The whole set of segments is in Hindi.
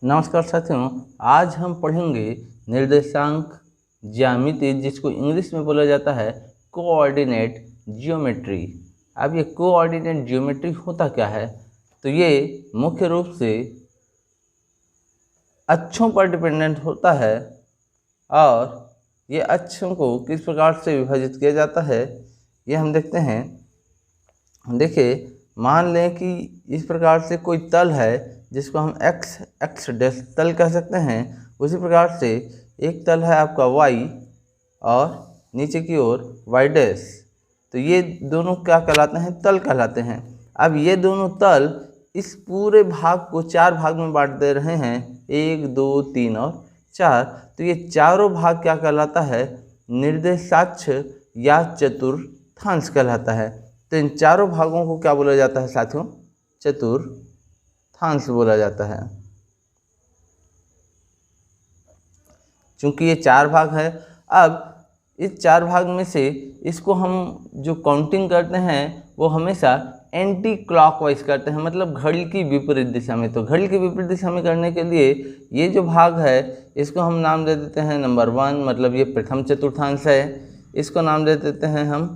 नमस्कार साथियों, आज हम पढ़ेंगे निर्देशांक ज्यामिति, जिसको इंग्लिश में बोला जाता है कोऑर्डिनेट जियोमेट्री। अब ये कोऑर्डिनेट जियोमेट्री होता क्या है? तो ये मुख्य रूप से अक्षों पर डिपेंडेंट होता है और ये अक्षों को किस प्रकार से विभाजित किया जाता है ये हम देखते हैं। देखिए, मान लें कि इस प्रकार से कोई तल है जिसको हम एक्स डैश तल कह सकते हैं। उसी प्रकार से एक तल है आपका वाई और नीचे की ओर वाई डैश। तो ये दोनों क्या कहलाते हैं? तल कहलाते हैं। अब ये दोनों तल इस पूरे भाग को 4 भाग में बांट दे रहे हैं, 1 2 3 और 4। तो ये चारों भाग क्या कहलाता है? निर्देशाक्ष या चतुर्थांश कहलाता है। तो इन चारों भागों को क्या बोला जाता है साथियों? चतुर्थांश बोला जाता है। चूंकि ये 4 भाग है, अब इस 4 भाग में से इसको हम जो काउंटिंग करते हैं वो हमेशा एंटी क्लॉकवाइज करते हैं, मतलब घड़ी की विपरीत दिशा में। तो घड़ी की विपरीत दिशा में करने के लिए ये जो भाग है इसको हम नाम दे देते हैं नंबर 1, मतलब ये प्रथम चतुर्थांश है। इसको नाम दे देते हैं हम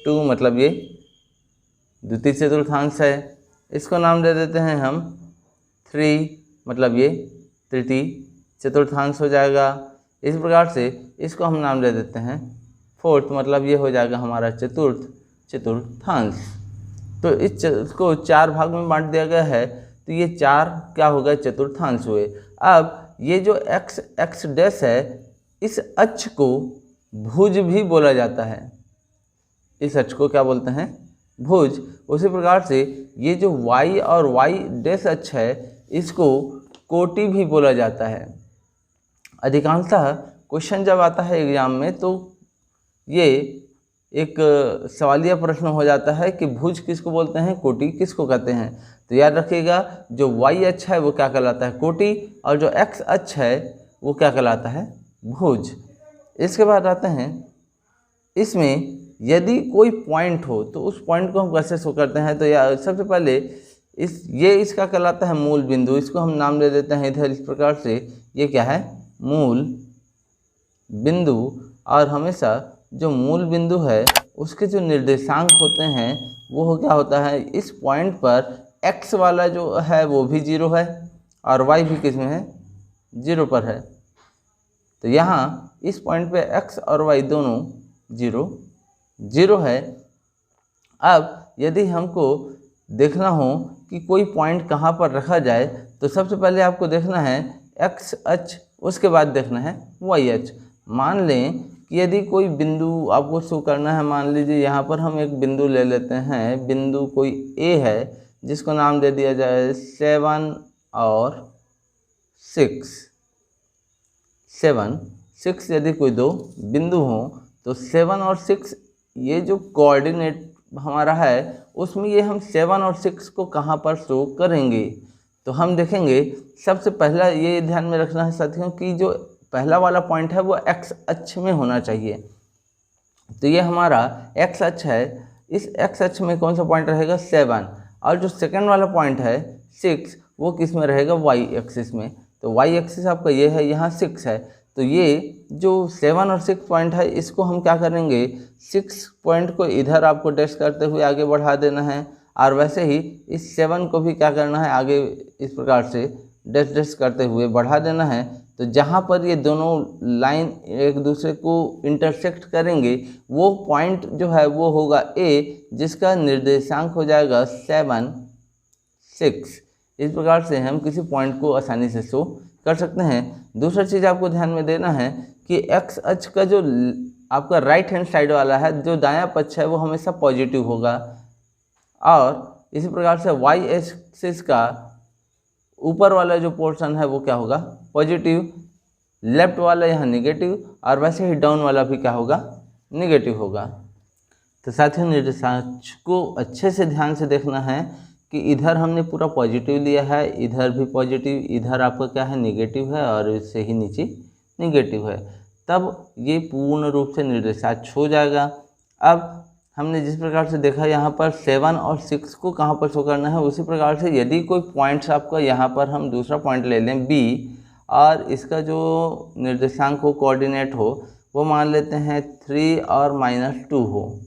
2, मतलब ये द्वितीय चतुर्थांश है। इसको नाम दे देते हैं हम 3, मतलब ये तृतीय चतुर्थांश हो जाएगा। इस प्रकार से इसको हम नाम दे देते हैं 4th, मतलब ये हो जाएगा हमारा चतुर्थ चतुर्थांश। तो इसको 4 भाग में बांट दिया गया है। तो ये 4 क्या हो गए? चतुर्थांश हुए। अब ये जो एक्स डैश है, इस अक्ष को भुज भी बोला जाता है। इस अक्ष को क्या बोलते हैं? भुज। उसी प्रकार से ये जो y और y डैश अक्ष है इसको कोटि भी बोला जाता है। अधिकांशतः क्वेश्चन जब आता है एग्जाम में तो ये एक सवालिया प्रश्न हो जाता है कि भुज किसको बोलते हैं, कोटि किसको कहते हैं। तो याद रखिएगा, जो y अक्ष है वो क्या कहलाता है? कोटि, और जो x अक्ष है वो क्या कहलाता है? भुज। इसके बाद आते हैं, इसमें यदि कोई पॉइंट हो तो उस पॉइंट को हम कैसे शो करते हैं? तो या सबसे पहले इसका कहलाता है मूल बिंदु। इसको हम नाम दे देते हैं इधर इस प्रकार से, ये क्या है? मूल बिंदु। और हमेशा जो मूल बिंदु है उसके जो निर्देशांक होते हैं वो क्या होता है? इस पॉइंट पर x वाला जो है वो भी 0 है और y भी किस में है? 0 पर है। तो यहाँ इस पॉइंट पे x और y दोनों 0 है। अब यदि हमको देखना हो कि कोई पॉइंट कहाँ पर रखा जाए तो सबसे पहले आपको देखना है x अक्ष, उसके बाद देखना है y अक्ष। मान लें कि यदि कोई बिंदु आपको शो करना है, मान लीजिए यहाँ पर हम एक बिंदु ले लेते हैं। बिंदु कोई A है जिसको नाम दे दिया जाए 7 और 6। 7 6 यदि कोई दो बिंदु हो तो 7 और 6 ये जो कोऑर्डिनेट हमारा है उसमें ये हम 7 और 6 को कहाँ पर शो करेंगे? तो हम देखेंगे, सबसे पहला ये ध्यान में रखना है साथियों कि जो पहला वाला पॉइंट है वो x अक्ष में होना चाहिए। तो ये हमारा x अक्ष है। इस x अक्ष में कौन सा पॉइंट रहेगा? 7। और जो सेकंड वाला पॉइंट है 6, वो किस में रहेगा? y एक्सिस में। तो y एक्सिस आपका ये है, यहाँ 6 है। तो ये जो 7 और 6 पॉइंट है इसको हम क्या करेंगे? 6 पॉइंट को इधर आपको डैश करते हुए आगे बढ़ा देना है, और वैसे ही इस 7 को भी क्या करना है? आगे इस प्रकार से डैश डैश करते हुए बढ़ा देना है। तो जहाँ पर ये दोनों लाइन एक दूसरे को इंटरसेक्ट करेंगे वो पॉइंट जो है वो होगा A, जिसका निर्देशांक हो जाएगा 7 6। इस प्रकार से हम किसी पॉइंट को आसानी से शो कर सकते हैं। दूसरा चीज़ आपको ध्यान में देना है कि x अक्ष का जो आपका राइट हैंड साइड वाला है, जो दायां पक्ष है वो हमेशा पॉजिटिव होगा, और इसी प्रकार से y एक्सिस का ऊपर वाला जो पोर्शन है वो क्या होगा? पॉजिटिव। लेफ्ट वाला यहाँ नेगेटिव, और वैसे ही डाउन वाला भी क्या होगा? नेगेटिव होगा। तो साथियों, निर्देशांक को अच्छे से ध्यान से देखना है कि इधर हमने पूरा पॉजिटिव लिया है, इधर भी पॉजिटिव, इधर आपका क्या है? नेगेटिव है, और इससे ही नीचे नेगेटिव है। तब ये पूर्ण रूप से निर्देशांक हो जाएगा। अब हमने जिस प्रकार से देखा यहाँ पर 7 और 6 को कहाँ पर शो करना है, उसी प्रकार से यदि कोई पॉइंट्स आपका यहाँ पर हम दूसरा पॉइंट ले लें B और इसका जो निर्देशांक हो, कोऑर्डिनेट हो, वो मान लेते हैं 3 और -2 हो,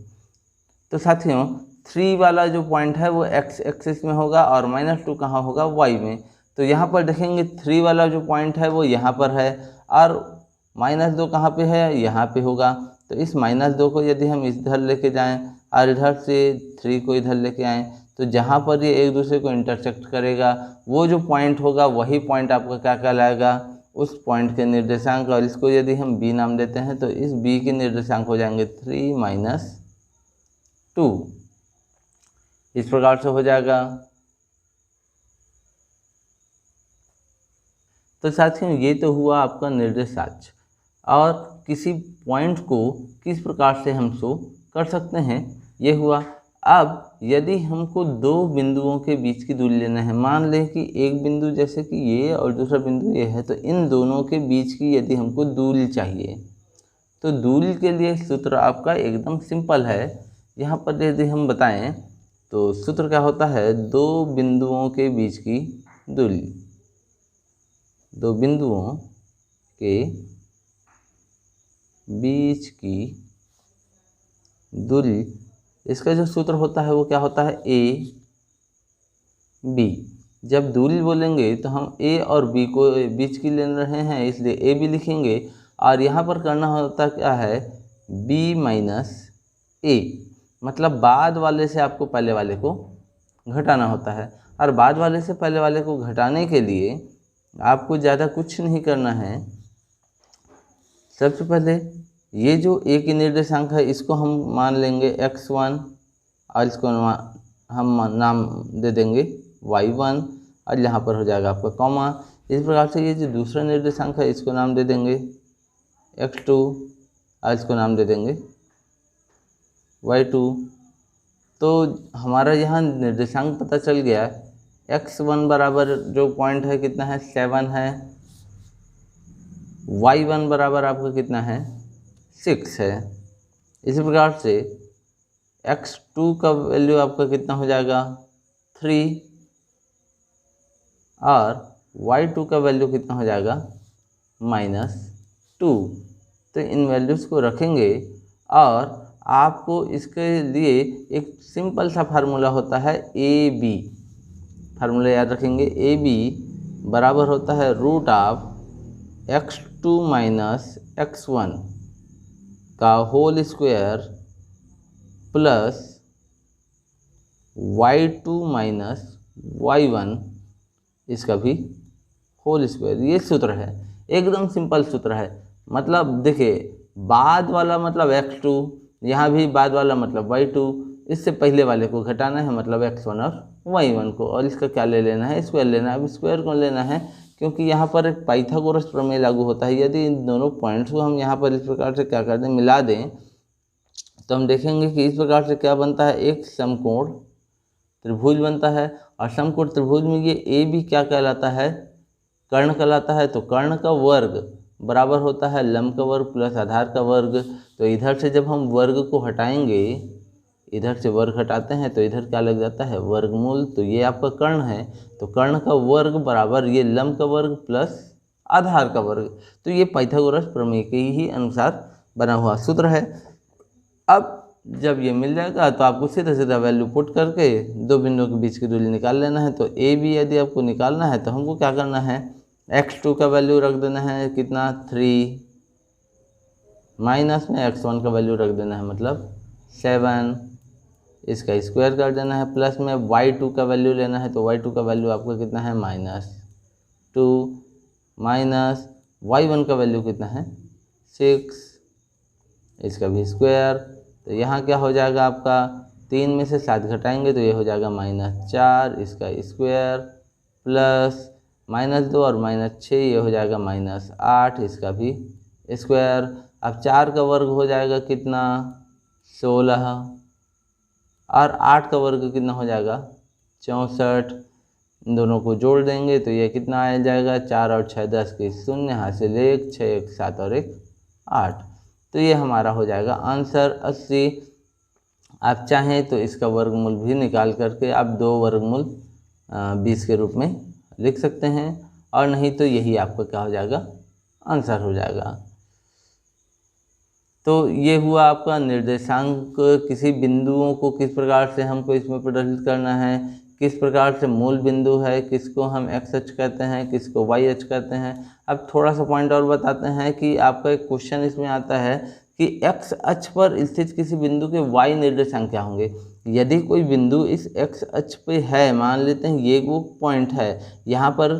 तो साथियों 3 वाला जो पॉइंट है वो x एक्सिस में होगा और -2 कहाँ होगा, y में। तो यहाँ पर देखेंगे 3 वाला जो पॉइंट है वो यहाँ पर है और -2 कहाँ पे है, यहाँ पे होगा। तो इस -2 को यदि हम इधर लेके जाएं और इधर से 3 को इधर लेके आएँ, तो जहाँ पर ये एक दूसरे को इंटरसेक्ट करेगा वो जो पॉइंट होगा वही पॉइंट आपका क्या कहलाएगा, उस पॉइंट के निर्देशांक। और इसको यदि हम B नाम देते हैं तो इस B के निर्देशांक हो जाएंगे 3 - 2। इस प्रकार से हो जाएगा। तो साथियों ये तो हुआ आपका निर्देशांक। और किसी पॉइंट को किस प्रकार से हम शो कर सकते हैं, ये हुआ। अब यदि हमको दो बिंदुओं के बीच की दूरी लेना है, मान लें कि एक बिंदु जैसे कि ये और दूसरा बिंदु ये है, तो इन दोनों के बीच की यदि हमको दूरी चाहिए, तो दूरी के लिए सूत्र आपका एकदम सिंपल है। यहाँ पर यदि हम बताएं तो सूत्र क्या होता है, दो बिंदुओं के बीच की दूरी, दो बिंदुओं के बीच की दूरी, इसका जो सूत्र होता है वो क्या होता है, ए बी। जब दूरी बोलेंगे तो हम ए और बी को बीच की ले रहे हैं, इसलिए ए बी लिखेंगे। और यहाँ पर करना होता क्या है, बी माइनस ए, मतलब बाद वाले से आपको पहले वाले को घटाना होता है। और बाद वाले से पहले वाले को घटाने के लिए आपको ज़्यादा कुछ नहीं करना है। सबसे पहले ये जो ए की निर्देशांक है इसको हम मान लेंगे x1 और इसको हम नाम दे देंगे y1 और यहाँ पर हो जाएगा आपका कॉमा। इस प्रकार से ये जो दूसरा निर्देशांक है इसको नाम दे देंगे x2 और इसको नाम दे देंगे y2। तो हमारा यहाँ निर्देशांक पता चल गया। x1 बराबर जो पॉइंट है कितना है, 7 है। y1 बराबर आपका कितना है, 6 है। इसी प्रकार से x2 का वैल्यू आपका कितना हो जाएगा, 3, और y2 का वैल्यू कितना हो जाएगा, -2। तो इन वैल्यूज़ को रखेंगे और आपको इसके लिए एक सिंपल सा फार्मूला होता है ए बी। फार्मूला याद रखेंगे, ए बी बराबर होता है √x2 - x1 का whole square plus y2 - y1 इसका भी होल स्क्वायर। ये सूत्र है, एकदम सिंपल सूत्र है। मतलब देखिए, बाद वाला मतलब x2, यहाँ भी बाद वाला मतलब y2, इससे पहले वाले को घटाना है मतलब x1 और y1 को, और इसका क्या ले लेना है, स्क्वायर लेना है। अब स्क्वायर को लेना है क्योंकि यहाँ पर एक पाइथागोरस प्रमेय लागू होता है। यदि इन दोनों पॉइंट्स को हम यहाँ पर इस प्रकार से क्या कर दें, मिला दें, तो हम देखेंगे कि इस प्रकार से क्या बनता है, एक समकोण त्रिभुज बनता है। और समकोण त्रिभुज में ये ए बी क्या कहलाता है, कर्ण कहलाता है। तो कर्ण का वर्ग बराबर होता है लंब का वर्ग प्लस आधार का वर्ग। तो इधर से जब हम वर्ग को हटाएंगे, इधर से वर्ग हटाते हैं तो इधर क्या लग जाता है, वर्गमूल। तो ये आपका कर्ण है, तो कर्ण का वर्ग बराबर ये लंब का वर्ग प्लस आधार का वर्ग। तो ये पाइथागोरस प्रमेय के ही अनुसार बना हुआ सूत्र है। अब जब ये मिल जाएगा तो आपको सीधा सीधा वैल्यू पुट करके दो बिंदुओं के बीच की दूरी निकाल लेना है। तो ए बी यदि आपको निकालना है तो हमको क्या करना है, x2 का वैल्यू रख देना है कितना, 3, माइनस में x1 का वैल्यू रख देना है मतलब 7, इसका स्क्वायर कर देना है, प्लस में y2 का वैल्यू लेना है। तो y2 का वैल्यू आपका कितना है, -2, माइनस y1 का वैल्यू कितना है, 6, इसका भी स्क्वायर। तो यहाँ क्या हो जाएगा आपका, 3 में से 7 घटाएंगे तो ये हो जाएगा -4, इसका स्क्वायर, प्लस -2 और -6 ये हो जाएगा -8, इसका भी स्क्वायर। अब 4 का वर्ग हो जाएगा कितना, 16, और 8 का वर्ग कितना हो जाएगा, 64। इन दोनों को जोड़ देंगे तो ये कितना आ जाएगा, 4 और 6 10 के 0, हासिल 1, 6 1 7 और 1 8। तो ये हमारा हो जाएगा आंसर 80। आप चाहें तो इसका वर्गमूल भी निकाल करके आप 2 वर्गमूल 20 के रूप में लिख सकते हैं, और नहीं तो यही आपका क्या हो जाएगा, आंसर हो जाएगा। तो ये हुआ आपका निर्देशांक, किसी बिंदुओं को किस प्रकार से हमको इसमें प्रदर्शित करना है, किस प्रकार से मूल बिंदु है, किसको हम एक्स अक्ष कहते हैं, किसको वाई अक्ष कहते हैं। अब थोड़ा सा पॉइंट और बताते हैं कि आपका एक क्वेश्चन इसमें आता है कि एक्स अक्ष पर स्थित किसी बिंदु के वाई निर्देशांक क्या होंगे। यदि कोई बिंदु इस एक्स अक्ष पे है, मान लेते हैं ये वो पॉइंट है, यहाँ पर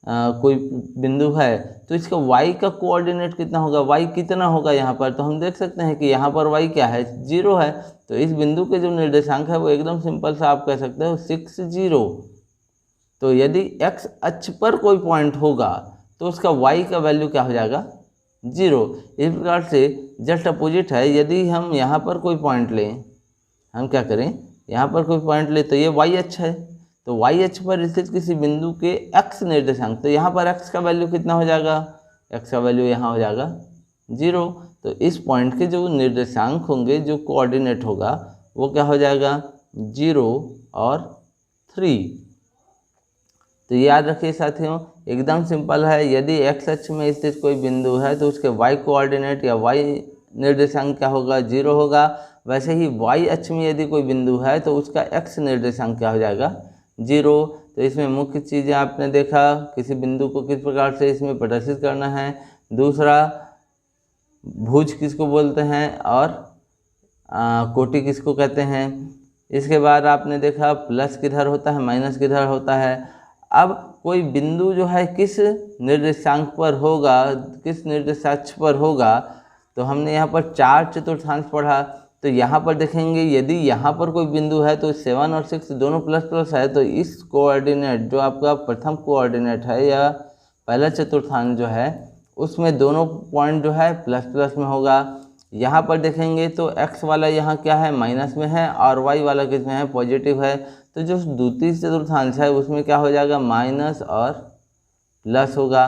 कोई बिंदु है, तो इसका y का कोऑर्डिनेट कितना होगा, y कितना होगा यहाँ पर, तो हम देख सकते हैं कि यहाँ पर y क्या है, 0 है। तो इस बिंदु के जो निर्देशांक है वो एकदम सिंपल सा आप कह सकते हो 6 0। तो यदि x अक्ष पर कोई पॉइंट होगा तो उसका y का वैल्यू क्या हो जाएगा, 0। इस प्रकार से जस्ट अपोजिट है, यदि हम यहाँ पर कोई पॉइंट लें, हम क्या करें, यहाँ पर कोई पॉइंट ले तो ये y अक्ष है, तो y अक्ष पर स्थित किसी बिंदु के x निर्देशांक, तो यहाँ पर x का वैल्यू कितना हो जाएगा, x का वैल्यू यहाँ हो जाएगा 0। तो इस पॉइंट के जो निर्देशांक होंगे, जो कोऑर्डिनेट होगा वो क्या हो जाएगा, 0 और 3। तो याद रखिए साथियों, एकदम सिंपल है। यदि x अक्ष में स्थित कोई बिंदु है तो उसके y कोऑर्डिनेट या y निर्देशांक क्या होगा, 0 होगा। वैसे ही y अक्ष में यदि कोई बिंदु है तो उसका x निर्देशांक क्या हो जाएगा, 0। तो इसमें मुख्य चीज़ें आपने देखा, किसी बिंदु को किस प्रकार से इसमें प्रदर्शित करना है, दूसरा भुज किसको बोलते हैं, और कोटि किसको कहते हैं। इसके बाद आपने देखा प्लस किधर होता है, माइनस किधर होता है। अब कोई बिंदु जो है किस निर्देशांक पर होगा, किस निर्देशाक्ष पर होगा, तो हमने यहाँ पर 4 चतुर्थांश पढ़ा। तो यहाँ पर देखेंगे, यदि यहाँ पर कोई बिंदु है तो 7 और 6 दोनों प्लस प्लस है, तो इस कोऑर्डिनेट जो आपका प्रथम कोऑर्डिनेट है या पहला चतुर्थांश जो है, उसमें दोनों पॉइंट जो है प्लस प्लस में होगा। यहाँ पर देखेंगे तो x वाला यहाँ क्या है, माइनस में है, और y वाला किस में है, पॉजिटिव है। तो जो द्वितीय चतुर्थांश है उसमें क्या हो जाएगा, माइनस और प्लस होगा।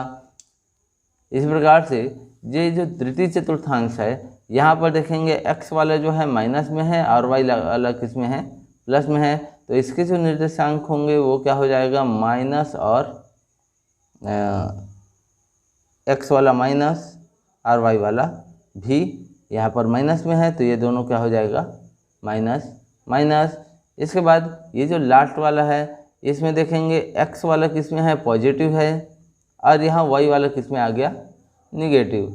इस प्रकार से ये जो तृतीय चतुर्थांश है, यहाँ पर देखेंगे x वाला जो है माइनस में है और y वाला किस में है, प्लस में है। तो इसके जो निर्देशांक होंगे वो क्या हो जाएगा, माइनस और x वाला माइनस और y वाला भी यहाँ पर माइनस में है, तो ये दोनों क्या हो जाएगा, माइनस माइनस। इसके बाद ये जो लास्ट वाला है, इसमें देखेंगे x वाला किस में है, पॉजिटिव है, और यहाँ y वाला किस में आ गया, निगेटिव।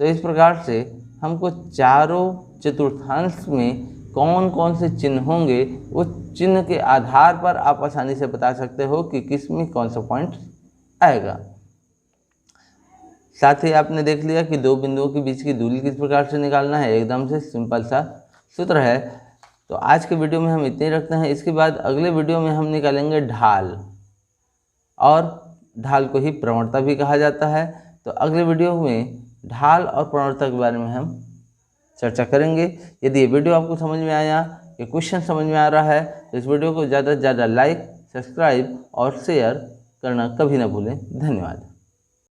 तो इस प्रकार से हमको चारों चतुर्थांश में कौन कौन से चिन्ह होंगे, उस चिन्ह के आधार पर आप आसानी से बता सकते हो कि किस में कौन सा पॉइंट आएगा। साथ ही आपने देख लिया कि दो बिंदुओं के बीच की दूरी किस प्रकार से निकालना है, एकदम से सिंपल सा सूत्र है। तो आज के वीडियो में हम इतने ही रखते हैं। इसके बाद अगले वीडियो में हम निकालेंगे ढाल, और ढाल को ही प्रवणता भी कहा जाता है। तो अगले वीडियो में ढाल और प्रवणता के बारे में हम चर्चा करेंगे। यदि ये वीडियो आपको समझ में आया, ये क्वेश्चन समझ में आ रहा है, तो इस वीडियो को ज़्यादा से ज़्यादा लाइक, सब्सक्राइब और शेयर करना कभी ना भूलें। धन्यवाद।